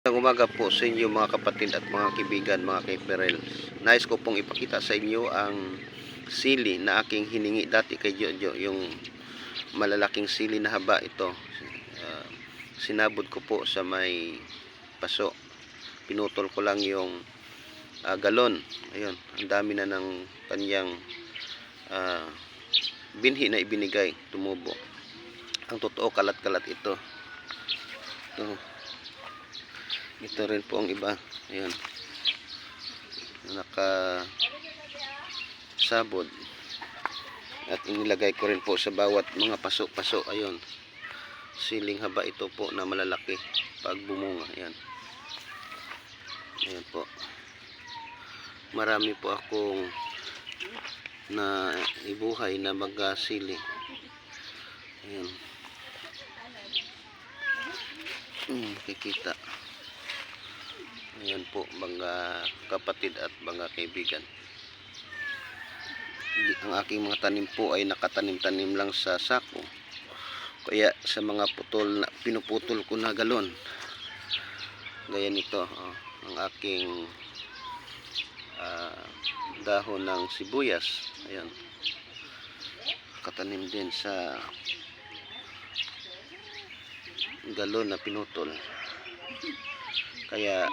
Magandang umaga po sa inyo mga kapatid at mga kaibigan, mga kaiperel. Nais ko pong ipakita sa inyo ang sili na aking hiningi dati kay Jojo, yung malalaking sili na haba ito. Sinabod ko po sa may paso. Pinutol ko lang yung galon. Ayun, ang dami na ng kanyang binhi na ibinigay, tumubo. Ang totoo, kalat-kalat ito. Ito rin po ang iba. Ayan. Nakasabod. At inilagay ko rin po sa bawat mga paso-paso. Ayun. Siling haba ito po na malalaki pag bumunga. Ayan. Ayan po. Marami po akong na ibuhay na mag-sili. Ayan. Kikita. Ayan po mga kapatid at mga kaibigan. Ang aking mga tanim po ay nakatanim-tanim lang sa sako. Kaya sa mga putol na pinuputol ko na galon. Gaya nito, ang aking dahon ng sibuyas. Ayan. Katanim din sa galon na pinutol. Kaya